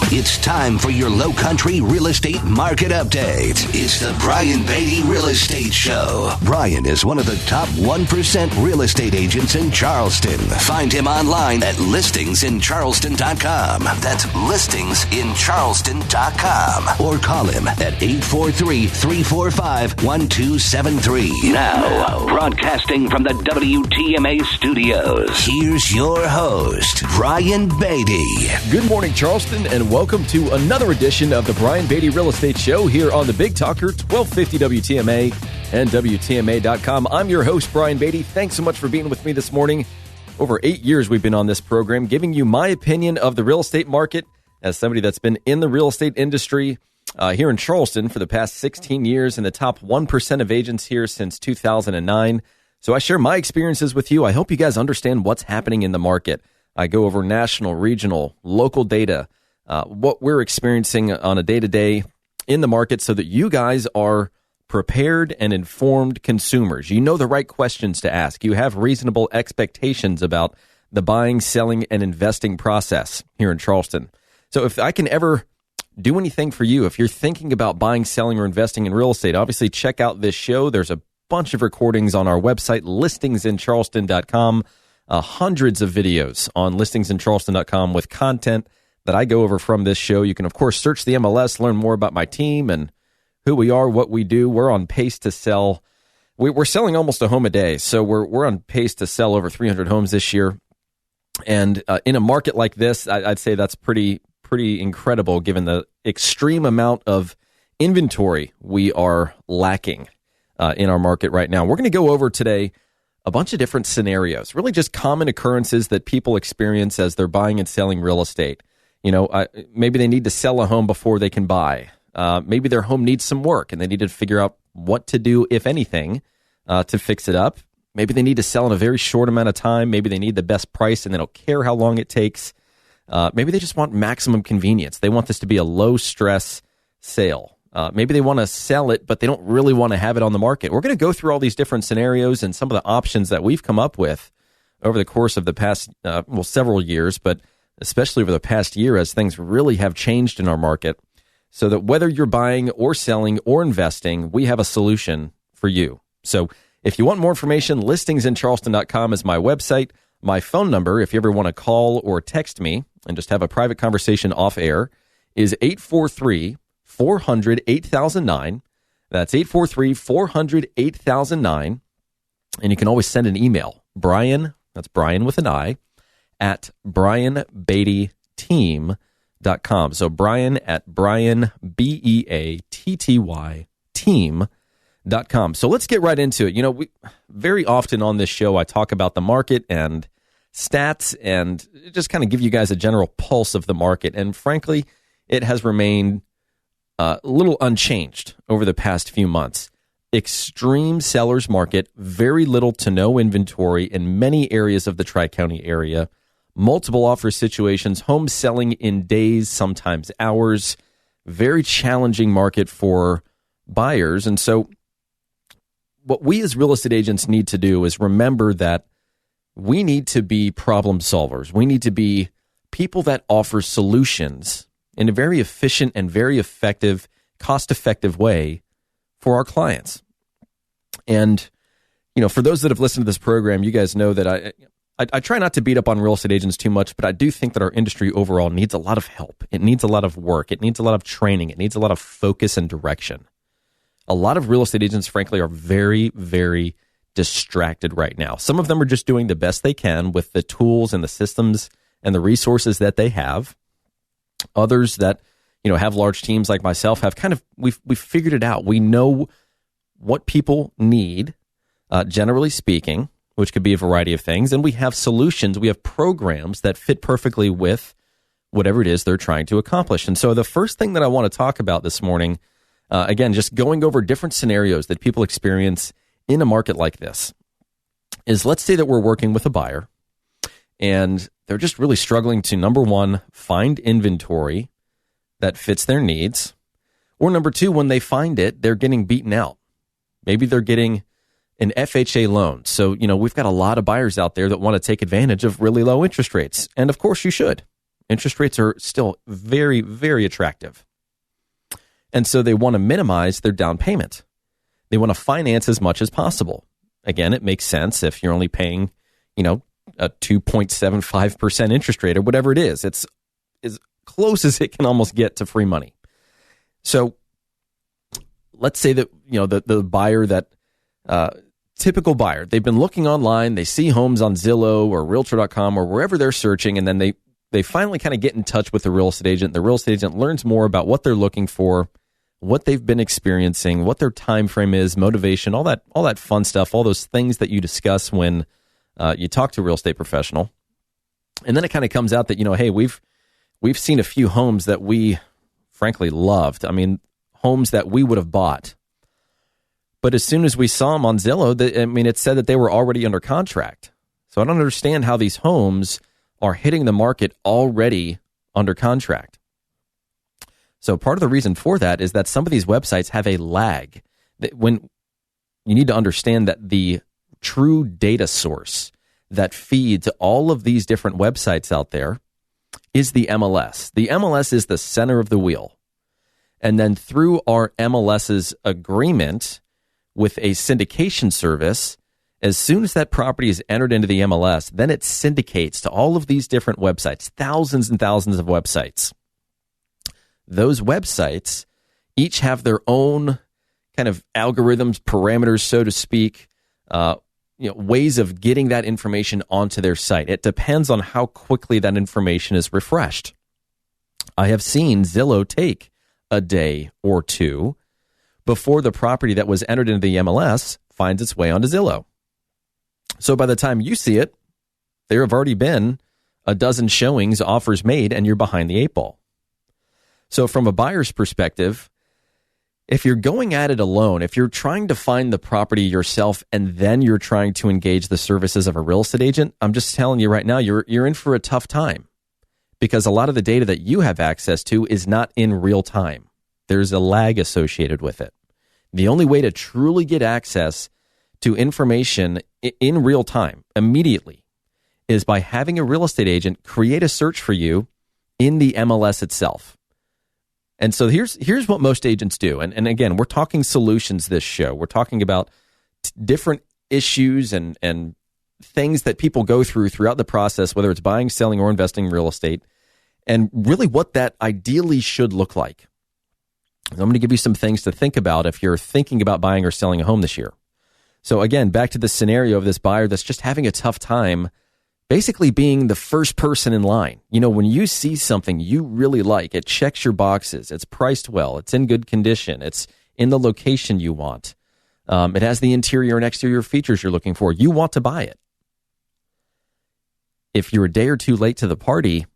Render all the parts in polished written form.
It's time for your Low Country Real Estate Market Update. It's the Brian Beatty Real Estate Show. Brian is one of the top 1% real estate agents in Charleston. Find him online at listingsincharleston.com. That's listingsincharleston.com. Or call him at 843-345-1273. Now, broadcasting from the WTMA studios, here's your host, Brian Beatty. Good morning, Charleston, and welcome to another edition of the Brian Beatty Real Estate Show here on the Big Talker, 1250 WTMA and WTMA.com. I'm your host, Brian Beatty. Thanks so much for being with me this morning. Over 8 years we've been on this program, giving you my opinion of the real estate market as somebody that's been in the real estate industry here in Charleston for the past 16 years and the top 1% of agents here since 2009. So I share my experiences with you. I hope you guys understand what's happening in the market. I go over national, regional, local data, what we're experiencing on a day-to-day in the market so that you guys are prepared and informed consumers. You know the right questions to ask. You have reasonable expectations about the buying, selling, and investing process here in Charleston. So if I can ever do anything for you, if you're thinking about buying, selling, or investing in real estate, obviously check out this show. There's a bunch of recordings on our website, listingsincharleston.com. Hundreds of videos on listingsincharleston.com with content that I go over from this show. You can, of course, search the MLS, learn more about my team and who we are, what we do. We're on pace to sell. We're selling almost a home a day, so we're on pace to sell over 300 homes this year. And in a market like this, I'd say that's pretty incredible given the extreme amount of inventory we are lacking in our market right now. We're going to go over today a bunch of different scenarios, really just common occurrences that people experience as they're buying and selling real estate. You know, maybe they need to sell a home before they can buy. Maybe their home needs some work and they need to figure out what to do, if anything, to fix it up. Maybe they need to sell in a very short amount of time. Maybe they need the best price and they don't care how long it takes. Maybe they just want maximum convenience. They want this to be a low-stress sale. Maybe they want to sell it, but they don't really want to have it on the market. We're going to go through all these different scenarios and some of the options that we've come up with over the course of the past, several years, but especially over the past year as things really have changed in our market, so that whether you're buying or selling or investing, we have a solution for you. So if you want more information, listingsincharleston.com is my website. My phone number, if you ever want to call or text me and just have a private conversation off air, is 843-400-8009. That's 843-400-8009. And you can always send an email, Brian, that's Brian with an I, at brianbeattyteam.com. So Brian at Beatty team.com. So let's get right into it. You know, we very often on this show, I talk about the market and stats and just kind of give you guys a general pulse of the market. And frankly, it has remained a little unchanged over the past few months. Extreme seller's market, very little to no inventory in many areas of the Tri-County area, multiple offer situations, homes selling in days, sometimes hours, very challenging market for buyers. And so what we as real estate agents need to do is remember that we need to be problem solvers. We need to be people that offer solutions in a very efficient and very effective, cost-effective way for our clients. And, you know, for those that have listened to this program, you guys know that I try not to beat up on real estate agents too much, but I do think that our industry overall needs a lot of help. It needs a lot of work. It needs a lot of training. It needs a lot of focus and direction. A lot of real estate agents, frankly, are very, very distracted right now. Some of them are just doing the best they can with the tools and the systems and the resources that they have. Others that, you know, have large teams like myself have kind of, we've figured it out. We know what people need, generally speaking, which could be a variety of things. And we have solutions. We have programs that fit perfectly with whatever it is they're trying to accomplish. And so the first thing that I want to talk about this morning, again, just going over different scenarios that people experience in a market like this, is let's say that we're working with a buyer and they're just really struggling to, number one, find inventory that fits their needs, or number two, when they find it, they're getting beaten out. Maybe they're getting an FHA loan. So, you know, we've got a lot of buyers out there that want to take advantage of really low interest rates. And of course you should. Interest rates are still very, very attractive. And so they want to minimize their down payment. They want to finance as much as possible. Again, it makes sense if you're only paying, a 2.75% interest rate or whatever it is. It's as close as it can almost get to free money. So let's say that, the buyer that, typical buyer, they've been looking online, they see homes on Zillow or Realtor.com or wherever they're searching, and then they finally kind of get in touch with the real estate agent. The real estate agent learns more about what they're looking for, what they've been experiencing, what their time frame is, motivation, all that fun stuff, all those things that you discuss when you talk to a real estate professional. And then it kind of comes out that, hey, we've seen a few homes that we frankly loved. I mean, homes that we would have bought. But as soon as we saw them on Zillow, it said that they were already under contract. So I don't understand how these homes are hitting the market already under contract. So part of the reason for that is that some of these websites have a lag. When you need to understand that the true data source that feeds all of these different websites out there is the MLS. The MLS is the center of the wheel. And then through our MLS's agreement with a syndication service, as soon as that property is entered into the MLS, then it syndicates to all of these different websites, thousands and thousands of websites. Those websites each have their own kind of algorithms, parameters, so to speak, ways of getting that information onto their site. It depends on how quickly that information is refreshed. I have seen Zillow take a day or two before the property that was entered into the MLS finds its way onto Zillow. So by the time you see it, there have already been a dozen showings, offers made, and you're behind the eight ball. So from a buyer's perspective, if you're going at it alone, if you're trying to find the property yourself and then you're trying to engage the services of a real estate agent, I'm just telling you right now, you're in for a tough time because a lot of the data that you have access to is not in real time. There's a lag associated with it. The only way to truly get access to information in real time, immediately, is by having a real estate agent create a search for you in the MLS itself. And so here's what most agents do. And again, we're talking solutions this show. We're talking about different issues and things that people go through throughout the process, whether it's buying, selling, or investing in real estate, and really what that ideally should look like. I'm going to give you some things to think about if you're thinking about buying or selling a home this year. So again, back to the scenario of this buyer that's just having a tough time basically being the first person in line. When you see something you really like, it checks your boxes, it's priced well, it's in good condition, it's in the location you want, it has the interior and exterior features you're looking for, you want to buy it. If you're a day or two late to the party,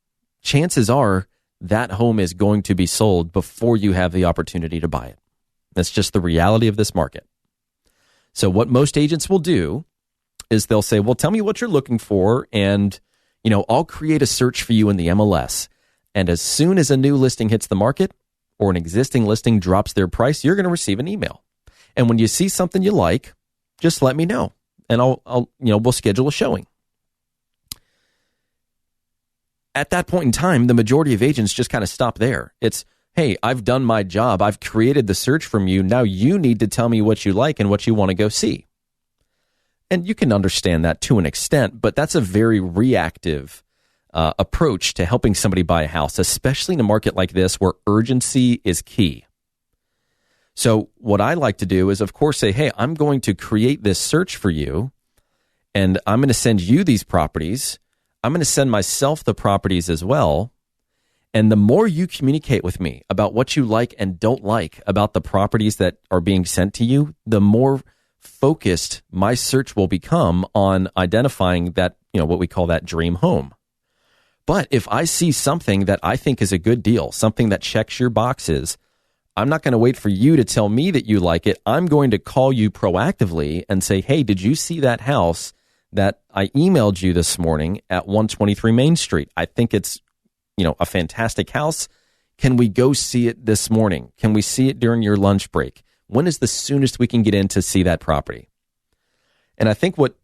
chances are that home is going to be sold before you have the opportunity to buy it. That's just the reality of this market. So what most agents will do is they'll say, well, tell me what you're looking for, and I'll create a search for you in the MLS. And as soon as a new listing hits the market or an existing listing drops their price, you're going to receive an email. And when you see something you like, just let me know, and we'll schedule a showing. At that point in time, the majority of agents just kind of stop there. It's, hey, I've done my job. I've created the search from you. Now you need to tell me what you like and what you want to go see. And you can understand that to an extent, but that's a very reactive approach to helping somebody buy a house, especially in a market like this where urgency is key. So what I like to do is, of course, say, hey, I'm going to create this search for you, and I'm going to send you these properties. I'm going to send myself the properties as well. And the more you communicate with me about what you like and don't like about the properties that are being sent to you, the more focused my search will become on identifying that, what we call that dream home. But if I see something that I think is a good deal, something that checks your boxes, I'm not going to wait for you to tell me that you like it. I'm going to call you proactively and say, hey, did you see that house that I emailed you this morning at 123 Main Street? I think it's, a fantastic house. Can we go see it this morning? Can we see it during your lunch break? When is the soonest we can get in to see that property? And I think what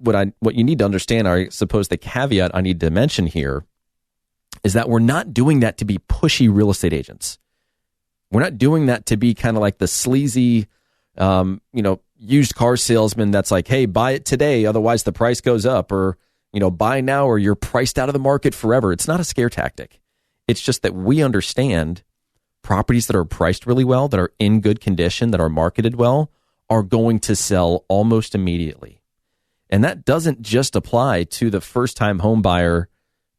you need to understand, I suppose the caveat I need to mention here, is that we're not doing that to be pushy real estate agents. We're not doing that to be kind of like the sleazy, used car salesman that's like, hey, buy it today, otherwise the price goes up, or, buy now or you're priced out of the market forever. It's not a scare tactic. It's just that we understand properties that are priced really well, that are in good condition, that are marketed well, are going to sell almost immediately. And that doesn't just apply to the first-time home buyer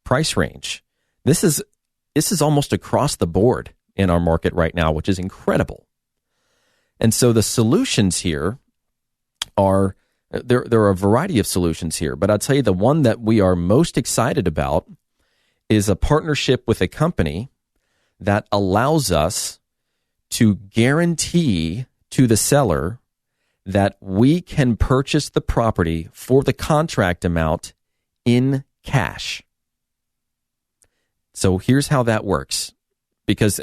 price range. This is almost across the board in our market right now, which is incredible. And so the solutions here are, there are a variety of solutions here, but I'll tell you the one that we are most excited about is a partnership with a company that allows us to guarantee to the seller that we can purchase the property for the contract amount in cash. So here's how that works. Because,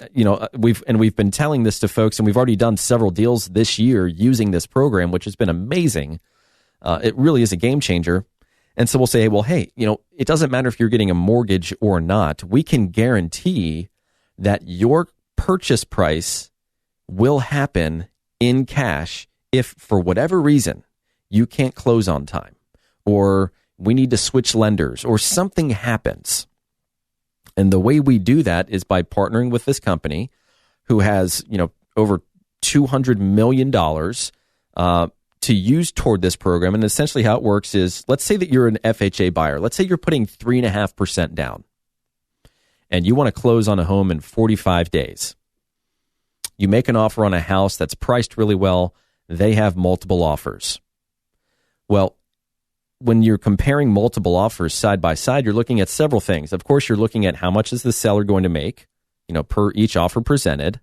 we've been telling this to folks, and we've already done several deals this year using this program, which has been amazing. It really is a game changer. And so we'll say, well, hey, it doesn't matter if you're getting a mortgage or not. We can guarantee that your purchase price will happen in cash if, for whatever reason, you can't close on time, or we need to switch lenders, or something happens. And the way we do that is by partnering with this company who has, over $200 million to use toward this program. And essentially how it works is, let's say that you're an FHA buyer. Let's say you're putting 3.5% down and you want to close on a home in 45 days. You make an offer on a house that's priced really well. They have multiple offers. Well, when you're comparing multiple offers side by side, you're looking at several things. Of course, you're looking at how much is the seller going to make, per each offer presented.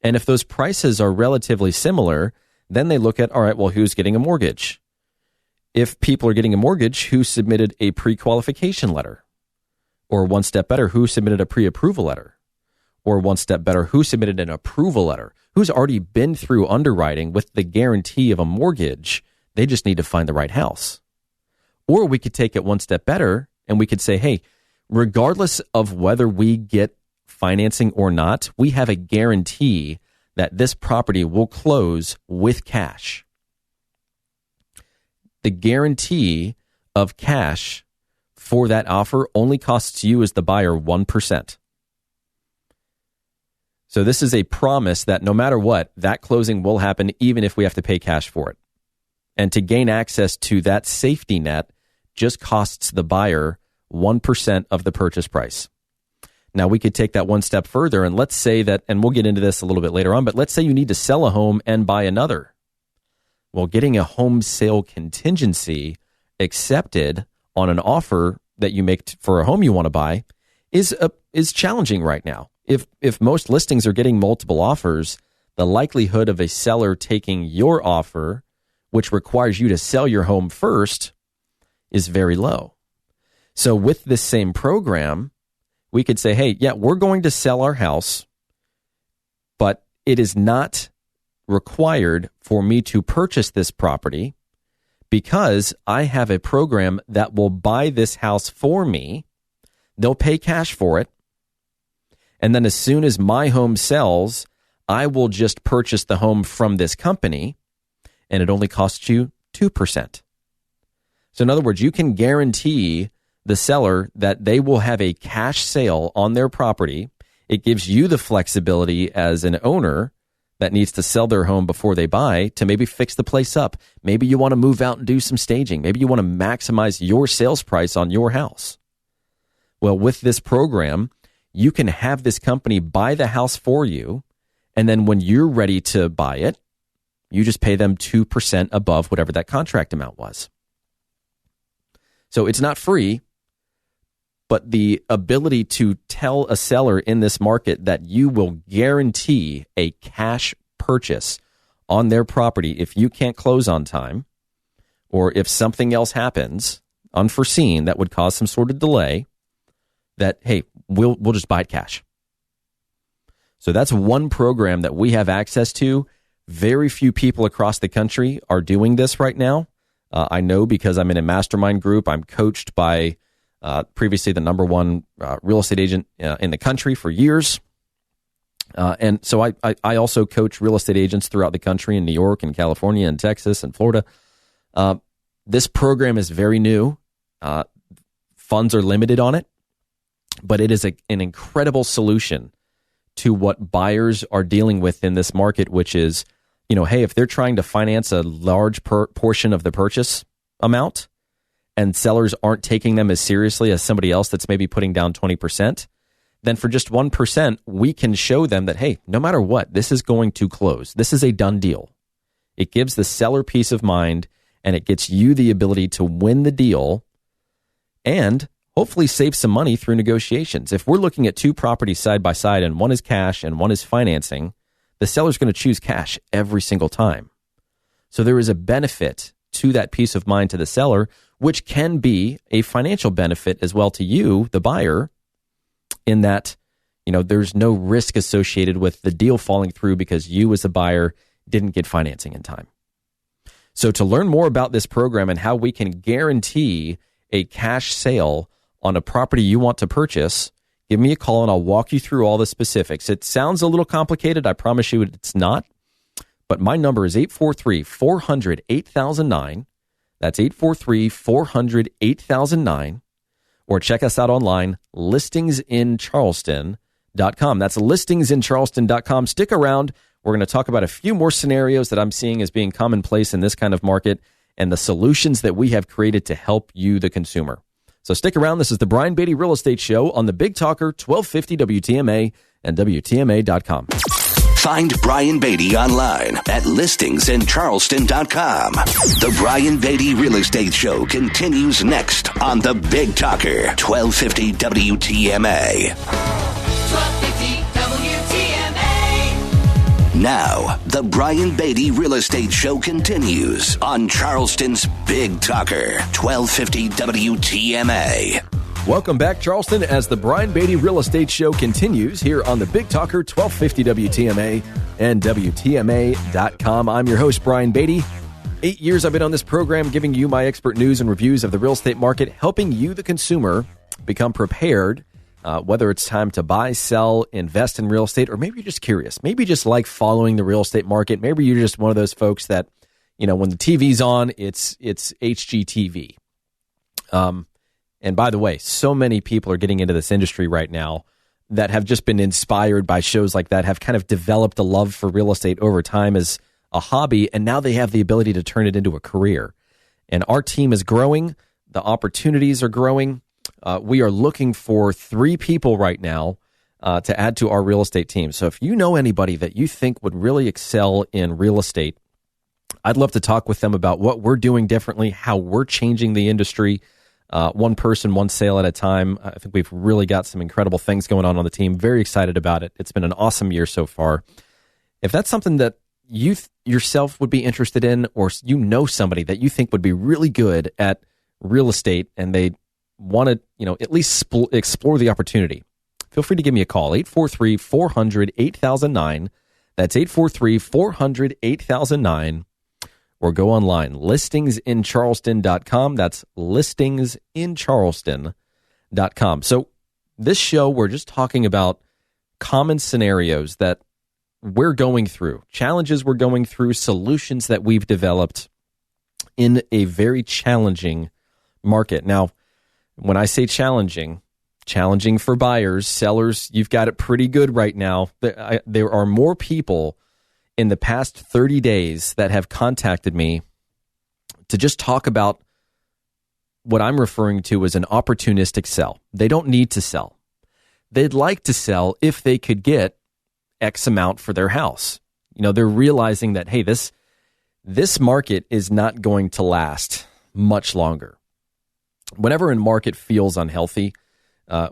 And if those prices are relatively similar, then they look at, all right, well, who's getting a mortgage? If people are getting a mortgage, who submitted a pre-qualification letter? Or one step better, who submitted a pre-approval letter? Or one step better, who submitted an approval letter? Who's already been through underwriting with the guarantee of a mortgage? They just need to find the right house. Or we could take it one step better and we could say, hey, regardless of whether we get financing or not, we have a guarantee that this property will close with cash. The guarantee of cash for that offer only costs you as the buyer 1%. So this is a promise that no matter what, that closing will happen even if we have to pay cash for it. And to gain access to that safety net just costs the buyer 1% of the purchase price. Now, we could take that one step further, and let's say that, and we'll get into this a little bit later on, but let's say you need to sell a home and buy another. Well, getting a home sale contingency accepted on an offer that you make for a home you want to buy is challenging right now. If most listings are getting multiple offers, the likelihood of a seller taking your offer, which requires you to sell your home first, is very low. So with this same program, we could say, hey, yeah, we're going to sell our house, but it is not required for me to purchase this property because I have a program that will buy this house for me. They'll pay cash for it. And then as soon as my home sells, I will just purchase the home from this company, and it only costs you 2%. So in other words, you can guarantee the seller that they will have a cash sale on their property. It gives you the flexibility as an owner that needs to sell their home before they buy to maybe fix the place up. Maybe you want to move out and do some staging. Maybe you want to maximize your sales price on your house. Well, with this program, you can have this company buy the house for you, and then when you're ready to buy it, you just pay them 2% above whatever that contract amount was. So it's not free, but the ability to tell a seller in this market that you will guarantee a cash purchase on their property if you can't close on time, or if something else happens unforeseen that would cause some sort of delay, that, hey, we'll just buy it cash. So that's one program that we have access to. Very few people across the country are doing this right now. I know because I'm in a mastermind group. I'm coached by previously the number one real estate agent in the country for years. And so I also coach real estate agents throughout the country in New York and California and Texas and Florida. This program is very new. Funds are limited on it, but it is an incredible solution to what buyers are dealing with in this market, which is, hey, if they're trying to finance a large portion of the purchase amount and sellers aren't taking them as seriously as somebody else that's maybe putting down 20%, then for just 1%, we can show them that, hey, no matter what, this is going to close. This is a done deal. It gives the seller peace of mind, and it gets you the ability to win the deal and hopefully save some money through negotiations. If we're looking at two properties side by side and one is cash and one is financing, the seller's going to choose cash every single time. So there is a benefit to that peace of mind to the seller, which can be a financial benefit as well to you, the buyer, in that, there's no risk associated with the deal falling through because you as a buyer didn't get financing in time. So to learn more about this program and how we can guarantee a cash sale on a property you want to purchase, give me a call and I'll walk you through all the specifics. It sounds a little complicated. I promise you it's not. But my number is 843-400-8009. That's 843-400-8009. Or check us out online, listingsincharleston.com. That's listingsincharleston.com. Stick around. We're going to talk about a few more scenarios that I'm seeing as being commonplace in this kind of market and the solutions that we have created to help you, the consumer. So stick around. This is the Brian Beatty Real Estate Show on the Big Talker, 1250 WTMA and WTMA.com. Find Brian Beatty online at listingsincharleston.com. The Brian Beatty Real Estate Show continues next on the Big Talker, 1250 WTMA. 1250 WTMA. Now, the Brian Beatty Real Estate Show continues on Charleston's Big Talker, 1250 WTMA. Welcome back, Charleston, as the Brian Beatty Real Estate Show continues here on the Big Talker, 1250 WTMA and WTMA.com. I'm your host, Brian Beatty. 8 years I've been on this program, giving you my expert news and reviews of the real estate market, helping you, the consumer, become prepared, whether it's time to buy, sell, invest in real estate, or maybe you're just curious. Maybe you just like following the real estate market. Maybe you're just one of those folks that, when the TV's on, it's HGTV. And by the way, so many people are getting into this industry right now that have just been inspired by shows like that, have kind of developed a love for real estate over time as a hobby, and now they have the ability to turn it into a career. And our team is growing. The opportunities are growing. We are looking for 3 people right now to add to our real estate team. So if you know anybody that you think would really excel in real estate, I'd love to talk with them about what we're doing differently, how we're changing the industry. One person, one sale at a time. I think we've really got some incredible things going on the team. Very excited about it. It's been an awesome year so far. If that's something that you yourself would be interested in, or somebody that you think would be really good at real estate and they want to, at least explore the opportunity, feel free to give me a call, 843-400-8009. That's 843-400-8009. Or go online, listingsincharleston.com. That's listingsincharleston.com. So this show, we're just talking about common scenarios that we're going through, challenges we're going through, solutions that we've developed in a very challenging market. Now, when I say challenging for buyers, sellers, you've got it pretty good right now. There are more people in the past 30 days that have contacted me to just talk about what I'm referring to as an opportunistic sell. They don't need to sell. They'd like to sell if they could get X amount for their house. They're realizing that, hey, this market is not going to last much longer. Whenever a market feels unhealthy,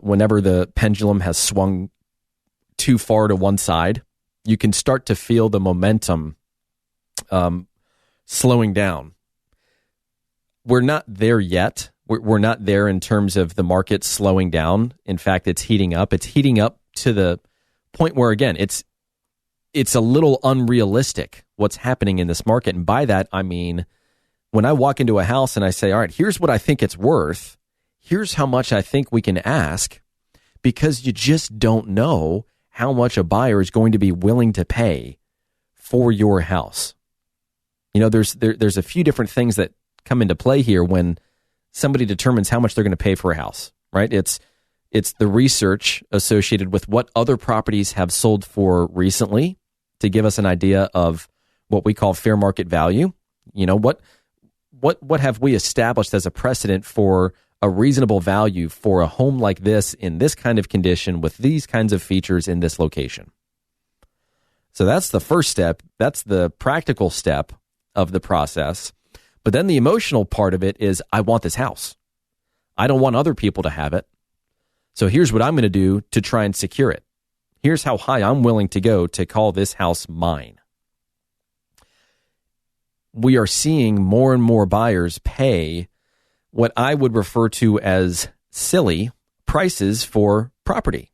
whenever the pendulum has swung too far to one side, you can start to feel the momentum slowing down. We're not there yet. We're not there in terms of the market slowing down. In fact, it's heating up. It's heating up to the point where, again, it's a little unrealistic what's happening in this market. And by that, I mean, when I walk into a house and I say, all right, here's what I think it's worth, here's how much I think we can ask, because you just don't know how much a buyer is going to be willing to pay for your house. There's a few different things that come into play here when somebody determines how much they're going to pay for a house, right? It's the research associated with what other properties have sold for recently to give us an idea of what we call fair market value. What have we established as a precedent for a reasonable value for a home like this in this kind of condition with these kinds of features in this location? So that's the first step. That's the practical step of the process. But then the emotional part of it is, I want this house. I don't want other people to have it. So here's what I'm going to do to try and secure it. Here's how high I'm willing to go to call this house mine. We are seeing more and more buyers pay what I would refer to as silly prices for property.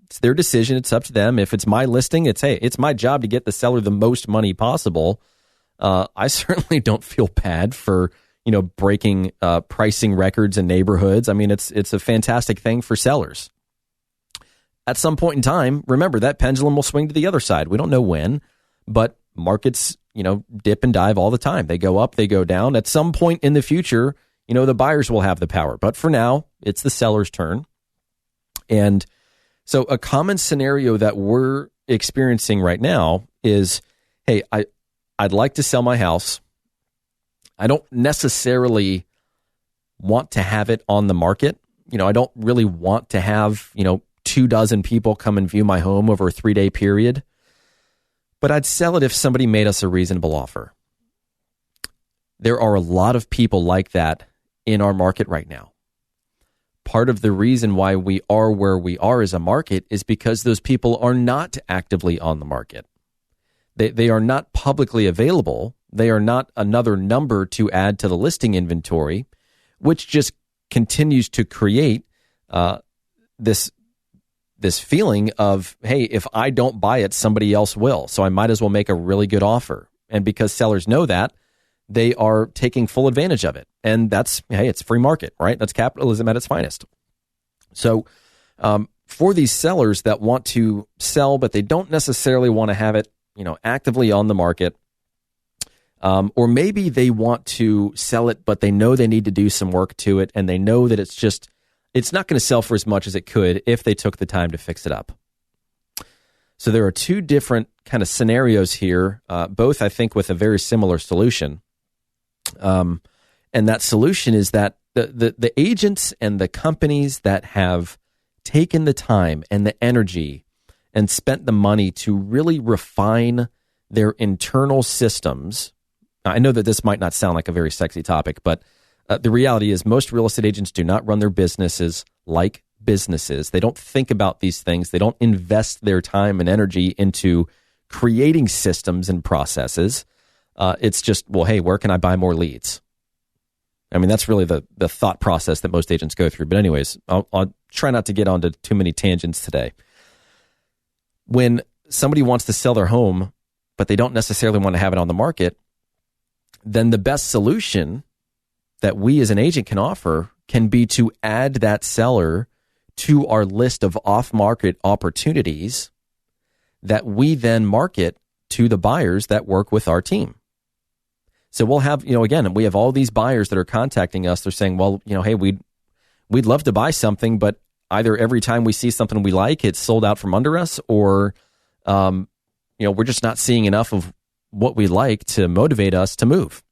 It's their decision. It's up to them. If it's my listing, it's my job to get the seller the most money possible. I certainly don't feel bad for, breaking pricing records in neighborhoods. I mean, it's a fantastic thing for sellers. At some point in time, remember, that pendulum will swing to the other side. We don't know when, but markets, dip and dive all the time. They go up, they go down. At some point in the future, the buyers will have the power. But for now, it's the seller's turn. And so a common scenario that we're experiencing right now is, hey, I'd like to sell my house. I don't necessarily want to have it on the market. I don't really want to have, 24 people come and view my home over a 3-day period. But I'd sell it if somebody made us a reasonable offer. There are a lot of people like that in our market right now. Part of the reason why we are where we are as a market is because those people are not actively on the market. They are not publicly available. They are not another number to add to the listing inventory, which just continues to create this feeling of, hey, if I don't buy it, somebody else will. So I might as well make a really good offer. And because sellers know that, they are taking full advantage of it. And it's free market, right? That's capitalism at its finest. So for these sellers that want to sell, but they don't necessarily want to have it, actively on the market, or maybe they want to sell it, but they know they need to do some work to it, and they know that it's not going to sell for as much as it could if they took the time to fix it up. So there are two different kind of scenarios here, both I think with a very similar solution. And that solution is that the agents and the companies that have taken the time and the energy and spent the money to really refine their internal systems. I know that this might not sound like a very sexy topic, but the reality is most real estate agents do not run their businesses like businesses. They don't think about these things. They don't invest their time and energy into creating systems and processes. It's just, well, hey, where can I buy more leads? I mean, that's really the thought process that most agents go through. But anyways, I'll try not to get onto too many tangents today. When somebody wants to sell their home, but they don't necessarily want to have it on the market, then the best solution that we as an agent can offer can be to add that seller to our list of off-market opportunities that we then market to the buyers that work with our team. So we'll have, again, we have all these buyers that are contacting us. They're saying, well, hey, we'd love to buy something, but either every time we see something we like, it's sold out from under us, or, we're just not seeing enough of what we like to motivate us to move.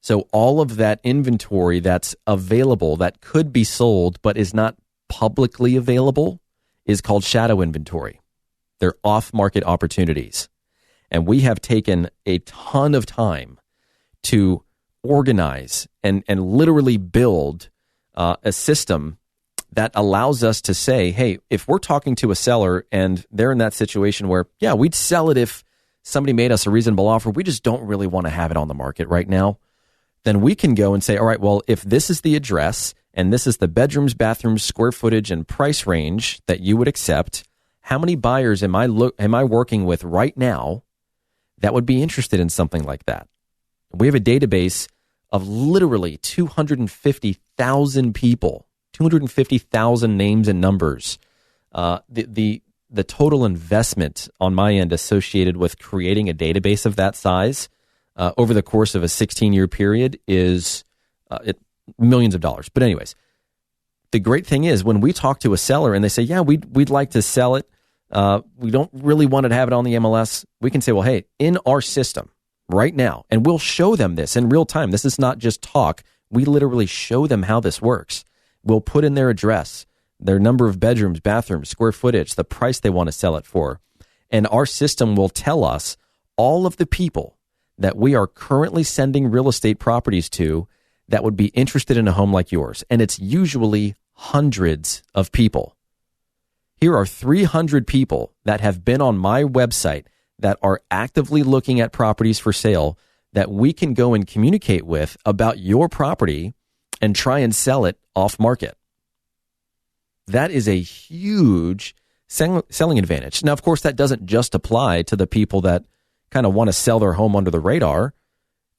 So all of that inventory that's available, that could be sold, but is not publicly available, is called shadow inventory. They're off-market opportunities. And we have taken a ton of time to organize and literally build a system that allows us to say, hey, if we're talking to a seller and they're in that situation where, yeah, we'd sell it if somebody made us a reasonable offer, we just don't really want to have it on the market right now, then we can go and say, all right, well, if this is the address and this is the bedrooms, bathrooms, square footage, and price range that you would accept, how many buyers am I working with right now that would be interested in something like that? We have a database of literally 250,000 people, 250,000 names and numbers. The total investment on my end associated with creating a database of that size over the course of a 16-year period is millions of dollars. But anyways, the great thing is when we talk to a seller and they say, yeah, we'd like to sell it. We don't really want to have it on the MLS. We can say, well, hey, in our system right now, and we'll show them this in real time. This is not just talk. We literally show them how this works. We'll put in their address, their number of bedrooms, bathrooms, square footage, the price they want to sell it for. And our system will tell us all of the people that we are currently sending real estate properties to that would be interested in a home like yours. And it's usually hundreds of people. Here are 300 people that have been on my website that are actively looking at properties for sale that we can go and communicate with about your property and try and sell it off market. That is a huge selling advantage. Now, of course, that doesn't just apply to the people that kind of want to sell their home under the radar.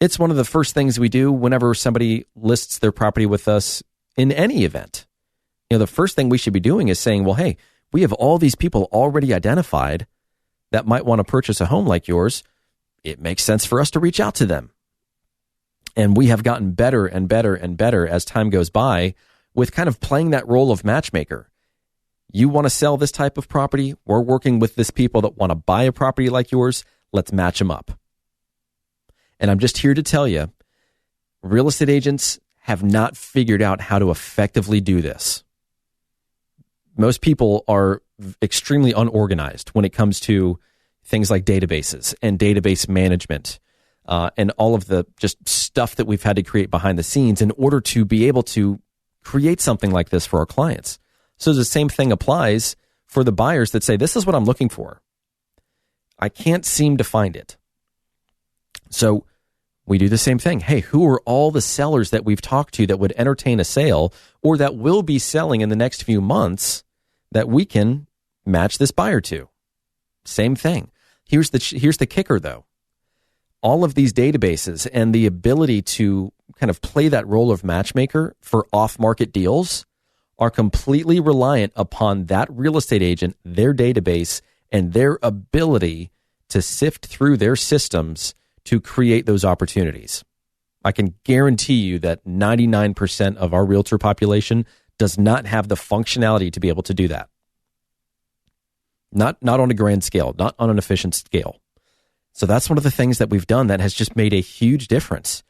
It's one of the first things we do whenever somebody lists their property with us in any event. You know, the first thing we should be doing is saying, well, hey, we have all these people already identified that might want to purchase a home like yours. It makes sense for us to reach out to them. And we have gotten better and better and better as time goes by with kind of playing that role of matchmaker. You want to sell this type of property? We're working with this people that want to buy a property like yours. Let's match them up. And I'm just here to tell you, real estate agents have not figured out how to effectively do this. Most people are extremely unorganized when it comes to things like databases and database management and all of the just stuff that we've had to create behind the scenes in order to be able to create something like this for our clients. So the same thing applies for the buyers that say, this is what I'm looking for. I can't seem to find it. So we do the same thing. Hey, who are all the sellers that we've talked to that would entertain a sale or that will be selling in the next few months that we can match this buyer to? Same thing. Here's the kicker, though. All of these databases and the ability to kind of play that role of matchmaker for off-market deals are completely reliant upon that real estate agent, their database, and their ability to sift through their systems to create those opportunities. I can guarantee you that 99% of our realtor population does not have the functionality to be able to do that. Not on a grand scale, not on an efficient scale. So that's one of the things that we've done that has just made a huge difference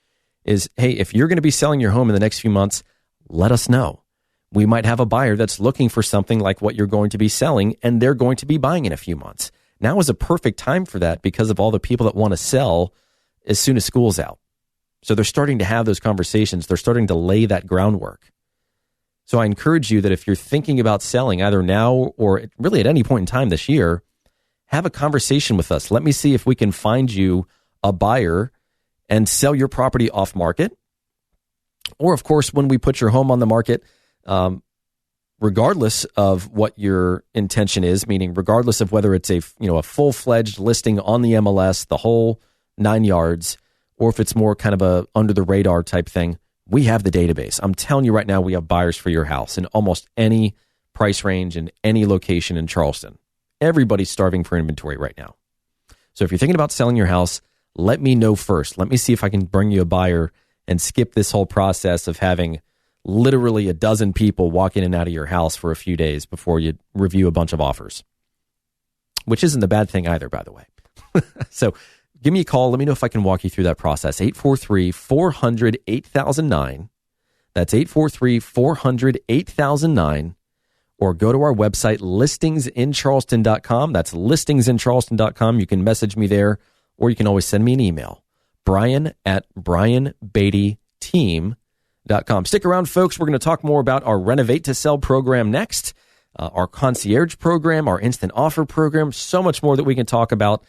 is, hey, if you're going to be selling your home in the next few months, let us know. We might have a buyer that's looking for something like what you're going to be selling, and they're going to be buying in a few months. Now is a perfect time for that because of all the people that want to sell as soon as school's out. So they're starting to have those conversations. They're starting to lay that groundwork. So I encourage you that if you're thinking about selling either now or really at any point in time this year, have a conversation with us. Let me see if we can find you a buyer and sell your property off market. Or, of course, when we put your home on the market, regardless of what your intention is, meaning regardless of whether it's a full-fledged listing on the MLS, the whole 9 yards, or if it's more kind of a under-the-radar type thing, we have the database. I'm telling you right now, we have buyers for your house in almost any price range and any location in Charleston. Everybody's starving for inventory right now. So if you're thinking about selling your house, let me know first. Let me see if I can bring you a buyer and skip this whole process of having literally a dozen people walk in and out of your house for a few days before you review a bunch of offers, which isn't a bad thing either, by the way. So give me a call. Let me know if I can walk you through that process. 843-400-8009. That's 843-400-8009. Or go to our website, listingsincharleston.com. That's listingsincharleston.com. You can message me there, or you can always send me an email, brian@brianbeattyteam.com. Stick around, folks. We're going to talk more about our Renovate to Sell program next, our concierge program, our instant offer program, so much more that we can talk about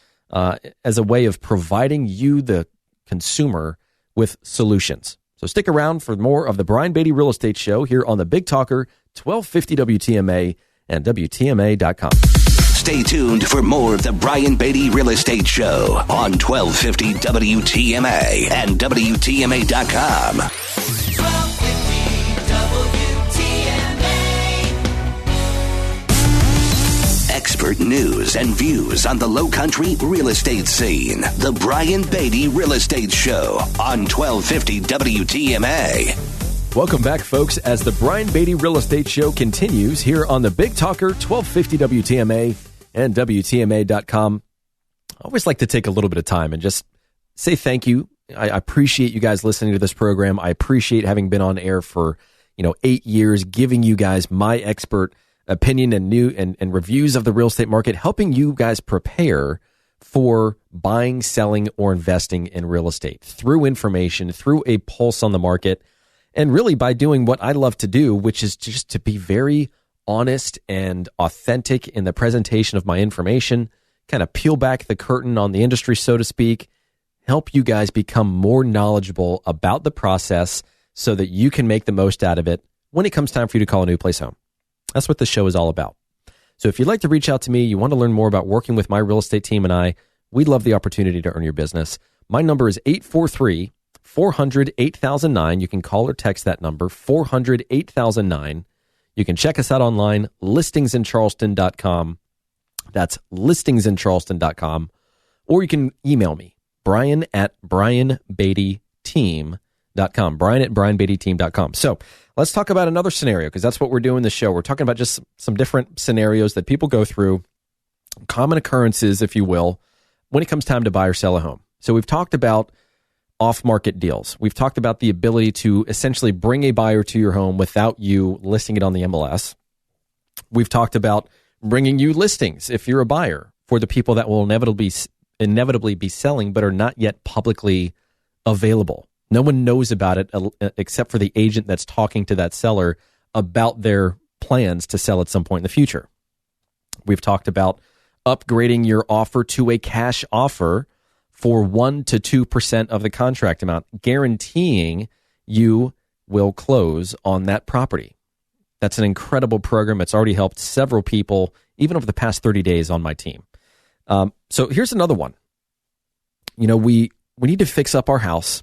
as a way of providing you, the consumer, with solutions. So stick around for more of the Brian Beatty Real Estate Show here on the Big Talker, 1250 WTMA and WTMA.com. Stay tuned for more of the Brian Beatty Real Estate Show on 1250 WTMA and WTMA.com. 1250 WTMA. Expert news and views on the Low Country real estate scene. The Brian Beatty Real Estate Show on 1250 WTMA. Welcome back, folks, as the Brian Beatty Real Estate Show continues here on the Big Talker, 1250 WTMA and WTMA.com. I always like to take a little bit of time and just say thank you. I appreciate you guys listening to this program. I appreciate having been on air for 8 years, giving you guys my expert opinion and reviews of the real estate market, helping you guys prepare for buying, selling, or investing in real estate through information, through a pulse on the market. And really by doing what I love to do, which is just to be very honest and authentic in the presentation of my information, kind of peel back the curtain on the industry, so to speak, help you guys become more knowledgeable about the process so that you can make the most out of it when it comes time for you to call a new place home. That's what the show is all about. So if you'd like to reach out to me, you want to learn more about working with my real estate team and I, we'd love the opportunity to earn your business. My number is 843-400-8009. You can call or text that number, 400-8009. You can check us out online, listingsincharleston.com. That's listingsincharleston.com. Or you can email me, brian@brianbeattyteam.com, brian@brianbeattyteam.com. So let's talk about another scenario, because that's what we're doing in the show. We're talking about just some different scenarios that people go through, common occurrences, if you will, when it comes time to buy or sell a home. So we've talked about off-market deals. We've talked about the ability to essentially bring a buyer to your home without you listing it on the MLS. We've talked about bringing you listings if you're a buyer for the people that will inevitably be selling but are not yet publicly available. No one knows about it except for the agent that's talking to that seller about their plans to sell at some point in the future. We've talked about upgrading your offer to a cash offer for 1 to 2% of the contract amount, guaranteeing you will close on that property. That's an incredible program. It's already helped several people, even over the past 30 days on my team. So here's another one. We need to fix up our house.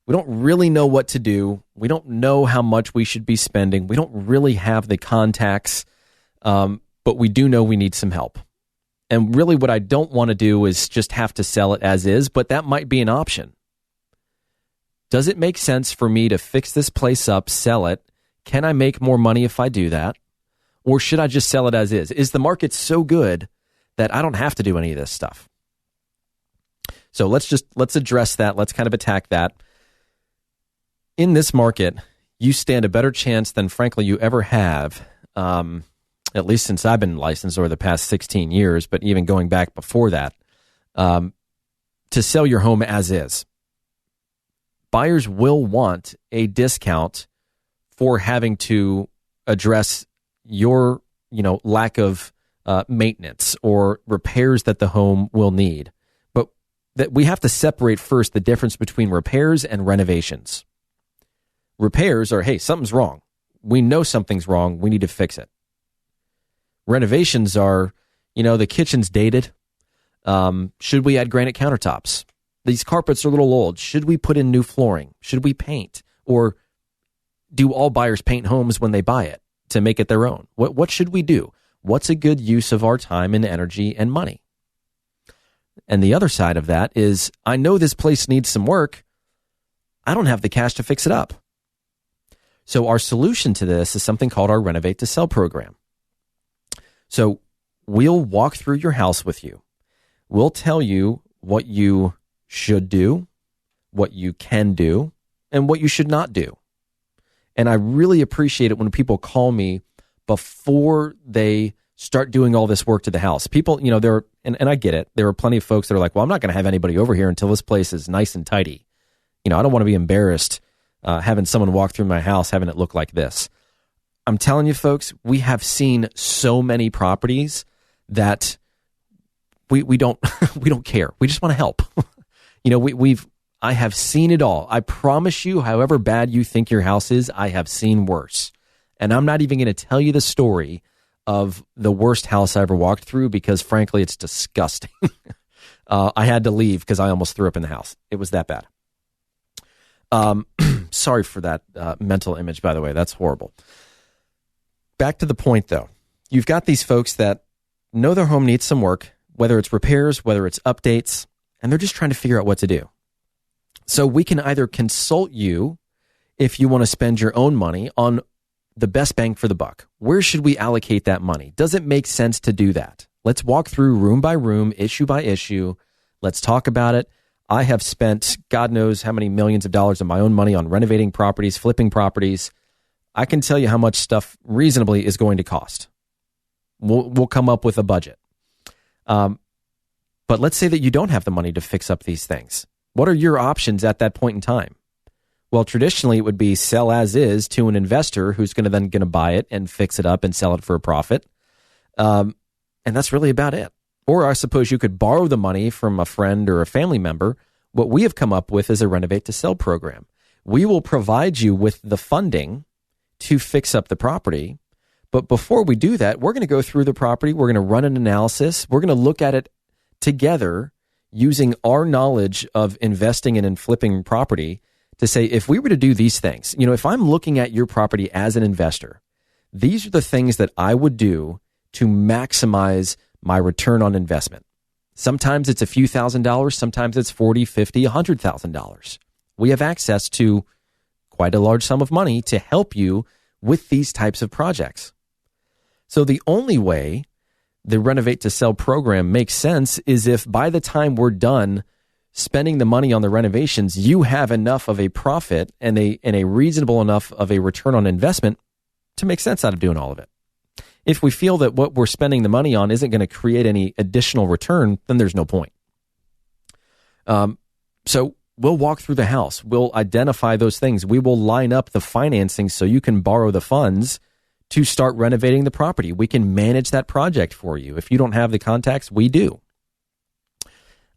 We don't really know what to do. We don't know how much we should be spending. We don't really have the contacts, but we do know we need some help. And really what I don't want to do is just have to sell it as is, but that might be an option. Does it make sense for me to fix this place up, sell it? Can I make more money if I do that? Or should I just sell it as is? Is the market so good that I don't have to do any of this stuff? So let's address that. Let's kind of attack that. In this market, you stand a better chance than, frankly, you ever have, at least since I've been licensed over the past 16 years, but even going back before that, to sell your home as is. Buyers will want a discount for having to address your, lack of maintenance or repairs that the home will need. But that we have to separate first the difference between repairs and renovations. Repairs are, hey, something's wrong. We know something's wrong. We need to fix it. Renovations are, the kitchen's dated. Should we add granite countertops? These carpets are a little old. Should we put in new flooring? Should we paint? Or do all buyers paint homes when they buy it to make it their own? What should we do? What's a good use of our time and energy and money? And the other side of that is, I know this place needs some work. I don't have the cash to fix it up. So our solution to this is something called our Renovate to Sell program. So we'll walk through your house with you. We'll tell you what you should do, what you can do, and what you should not do. And I really appreciate it when people call me before they start doing all this work to the house. People, and I get it. There are plenty of folks that are like, well, I'm not going to have anybody over here until this place is nice and tidy. I don't want to be embarrassed having someone walk through my house, having it look like this. I'm telling you, folks, we have seen so many properties that we don't we don't care. We just want to help. I have seen it all. I promise you, however bad you think your house is, I have seen worse. And I'm not even going to tell you the story of the worst house I ever walked through because, frankly, it's disgusting. I had to leave because I almost threw up in the house. It was that bad. Sorry for that mental image, by the way. That's horrible. Back to the point, though. You've got these folks that know their home needs some work, whether it's repairs, whether it's updates, and they're just trying to figure out what to do. So we can either consult you if you want to spend your own money on the best bang for the buck. Where should we allocate that money? Does it make sense to do that? Let's walk through room by room, issue by issue. Let's talk about it. I have spent God knows how many millions of dollars of my own money on renovating properties, flipping properties. I can tell you how much stuff reasonably is going to cost. We'll come up with a budget. But let's say that you don't have the money to fix up these things. What are your options at that point in time? Well, traditionally, it would be sell as is to an investor who's going to buy it and fix it up and sell it for a profit. And that's really about it. Or I suppose you could borrow the money from a friend or a family member. What we have come up with is a renovate to sell program. We will provide you with the funding to fix up the property. But before we do that, we're going to go through the property. We're going to run an analysis. We're going to look at it together using our knowledge of investing and in flipping property to say, if we were to do these things, if I'm looking at your property as an investor, these are the things that I would do to maximize my return on investment. Sometimes it's a few $1,000s. Sometimes it's $40,000, $50,000, $100,000. We have access to quite a large sum of money to help you with these types of projects. So the only way the renovate to sell program makes sense is if by the time we're done spending the money on the renovations, you have enough of a profit and a reasonable enough of a return on investment to make sense out of doing all of it. If we feel that what we're spending the money on isn't going to create any additional return, then there's no point. So we'll walk through the house. We'll identify those things. We will line up the financing so you can borrow the funds to start renovating the property. We can manage that project for you. If you don't have the contacts, we do.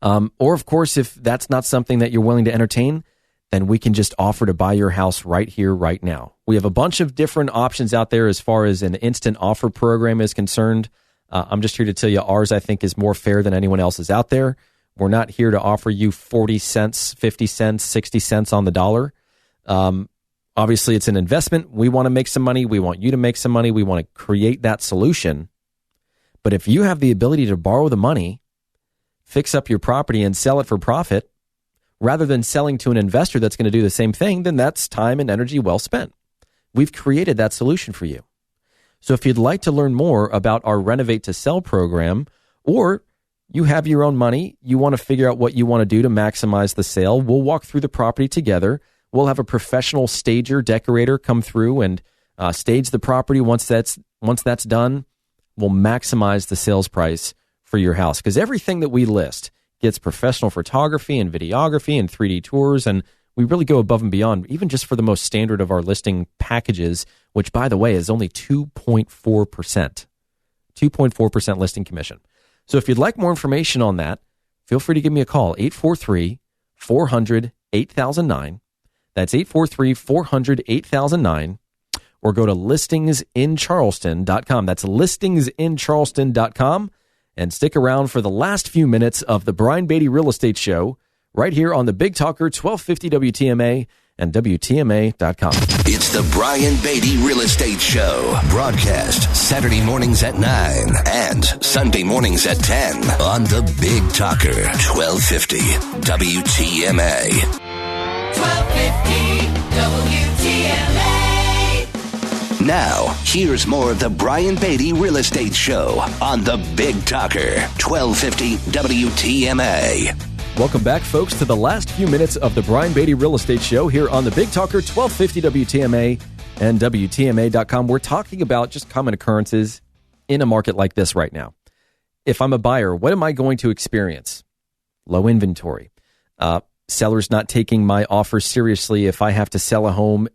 Or, of course, if that's not something that you're willing to entertain, then we can just offer to buy your house right here, right now. We have a bunch of different options out there as far as an instant offer program is concerned. I'm just here to tell you ours, I think, is more fair than anyone else's out there. We're not here to offer you 40 cents, 50 cents, 60 cents on the dollar. Obviously, it's an investment. We want to make some money. We want you to make some money. We want to create that solution. But if you have the ability to borrow the money, fix up your property and sell it for profit, rather than selling to an investor that's going to do the same thing, then that's time and energy well spent. We've created that solution for you. So if you'd like to learn more about our Renovate to Sell program, or you have your own money, you want to figure out what you want to do to maximize the sale, we'll walk through the property together. We'll have a professional stager, decorator come through and stage the property. Once that's done, we'll maximize the sales price for your house. Because everything that we list gets professional photography and videography and 3D tours, and we really go above and beyond, even just for the most standard of our listing packages, which, by the way, is only 2.4%. 2.4% listing commission. So if you'd like more information on that, feel free to give me a call, 843-400-8009. That's 843-400-8009. Or go to listingsincharleston.com. That's listingsincharleston.com. And stick around for the last few minutes of the Brian Beatty Real Estate Show right here on the Big Talker 1250 WTMA and WTMA.com. It's the Brian Beatty Real Estate Show. Broadcast Saturday mornings at 9 and Sunday mornings at 10 on the Big Talker 1250 WTMA. 1250 WTMA. Now, here's more of the Brian Beatty Real Estate Show on the Big Talker 1250 WTMA. Welcome back, folks, to the last few minutes of the Brian Beatty Real Estate Show here on the Big Talker 1250 WTMA and WTMA.com. We're talking about just common occurrences in a market like this right now. If I'm a buyer, what am I going to experience? Low inventory. Sellers not taking my offer seriously if I have to sell a home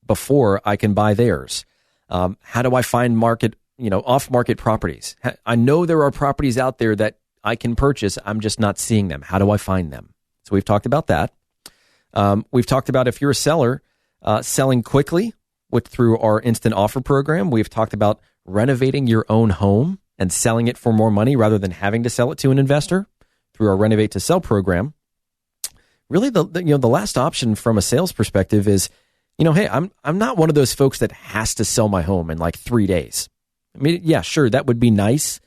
before I can buy theirs. How do I find off-market properties? I know there are properties out there that I can purchase. I'm just not seeing them. How do I find them? So we've talked about that. We've talked about if you're a seller, selling quickly through our instant offer program. We've talked about renovating your own home and selling it for more money rather than having to sell it to an investor through our Renovate to Sell program, really the last option from a sales perspective is, hey, I'm not one of those folks that has to sell my home in like 3 days. I mean, yeah, sure, that would be nice.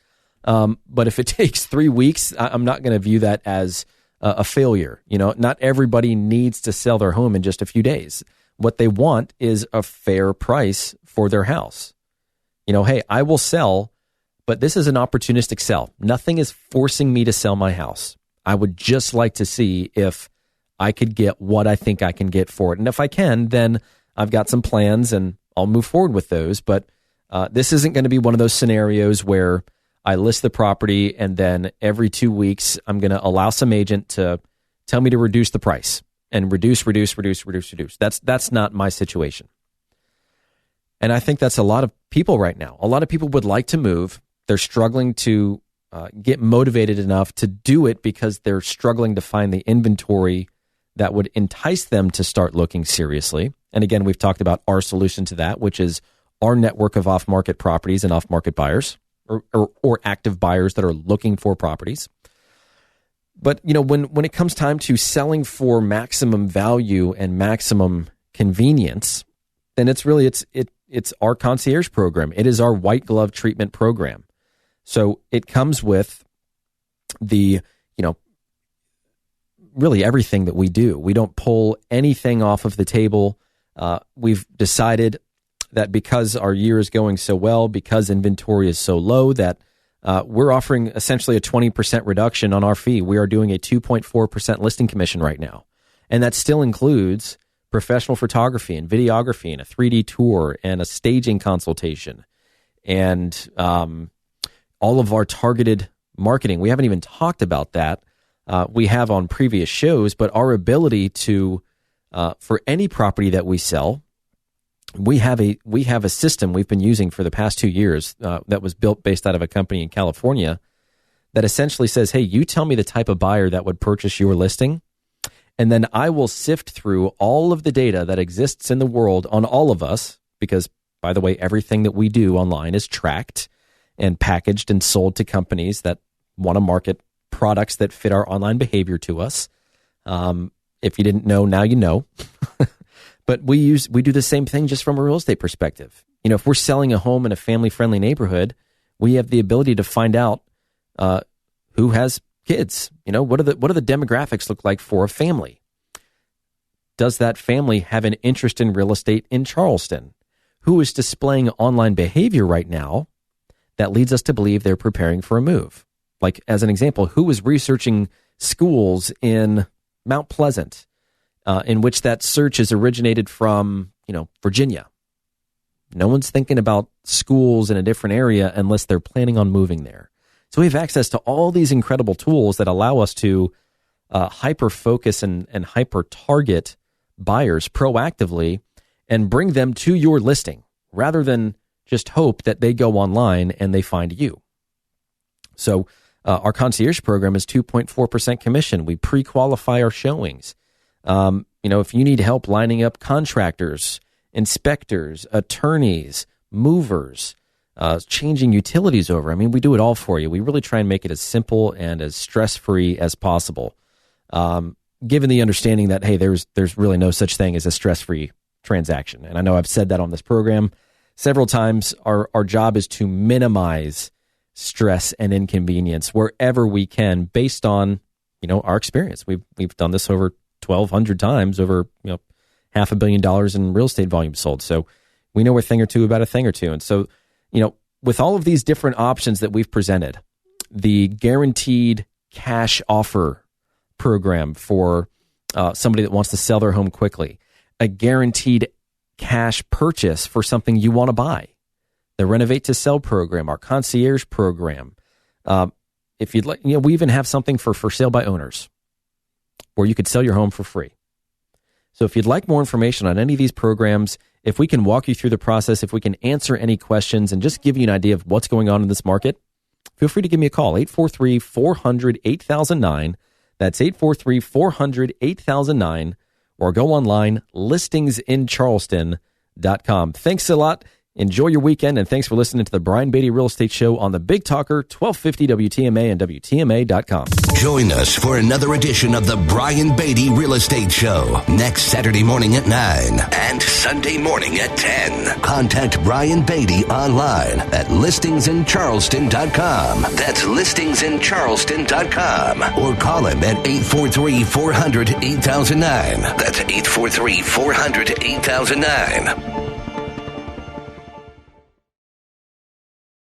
But if it takes 3 weeks, I'm not going to view that as a failure. Not everybody needs to sell their home in just a few days. What they want is a fair price for their house. Hey, I will sell, but this is an opportunistic sell. Nothing is forcing me to sell my house. I would just like to see if I could get what I think I can get for it. And if I can, then I've got some plans and I'll move forward with those. But this isn't going to be one of those scenarios where I list the property and then every 2 weeks I'm going to allow some agent to tell me to reduce the price and reduce. That's not my situation. And I think that's a lot of people right now. A lot of people would like to move. They're struggling to get motivated enough to do it because they're struggling to find the inventory that would entice them to start looking seriously. And again, we've talked about our solution to that, which is our network of off-market properties and off-market buyers or active buyers that are looking for properties. But, when it comes time to selling for maximum value and maximum convenience, then it's really, it's our concierge program. It is our white glove treatment program. So it comes with the, really everything that we do. We don't pull anything off of the table. We've decided that because our year is going so well, because inventory is so low, that we're offering essentially a 20% reduction on our fee. We are doing a 2.4% listing commission right now. And that still includes professional photography and videography and a 3D tour and a staging consultation and all of our targeted marketing. We haven't even talked about that. We have on previous shows, but our ability to, for any property that we sell, we have a system we've been using for the past 2 years that was built based out of a company in California that essentially says, hey, you tell me the type of buyer that would purchase your listing, and then I will sift through all of the data that exists in the world on all of us, because, by the way, everything that we do online is tracked and packaged and sold to companies that want to market products that fit our online behavior to us. If you didn't know, now you know. But we do the same thing just from a real estate perspective. If we're selling a home in a family-friendly neighborhood, we have the ability to find out who has kids. What do the demographics look like for a family? Does that family have an interest in real estate in Charleston? Who is displaying online behavior right now that leads us to believe they're preparing for a move? Like, as an example, who is researching schools in Mount Pleasant, in which that search is originated from, Virginia? No one's thinking about schools in a different area unless they're planning on moving there. So we have access to all these incredible tools that allow us to hyper-focus and hyper-target buyers proactively and bring them to your listing rather than just hope that they go online and they find you. So our concierge program is 2.4% commission. We pre-qualify our showings. If you need help lining up contractors, inspectors, attorneys, movers, changing utilities over, we do it all for you. We really try and make it as simple and as stress-free as possible. Given the understanding that, hey, there's really no such thing as a stress-free transaction. And I know I've said that on this program several times. Our job is to minimize stress and inconvenience wherever we can based on, our experience. We've done this over 1,200 times, over, $500 million in real estate volume sold. So we know a thing or two about a thing or two. And so, with all of these different options that we've presented, the guaranteed cash offer program for somebody that wants to sell their home quickly, a guaranteed cash purchase for something you want to buy, the Renovate to Sell program, our concierge program. If you'd like, we even have something for sale by owners where you could sell your home for free. So if you'd like more information on any of these programs, if we can walk you through the process, if we can answer any questions and just give you an idea of what's going on in this market, feel free to give me a call, 843-400-8009. That's 843-400-8009, or go online, listingsincharleston.com. Thanks a lot. Enjoy your weekend, and thanks for listening to the Brian Beatty Real Estate Show on the Big Talker, 1250 WTMA and WTMA.com. Join us for another edition of the Brian Beatty Real Estate Show next Saturday morning at 9 and Sunday morning at 10. Contact Brian Beatty online at listingsincharleston.com. That's listingsincharleston.com. Or call him at 843-400-8009. That's 843-400-8009.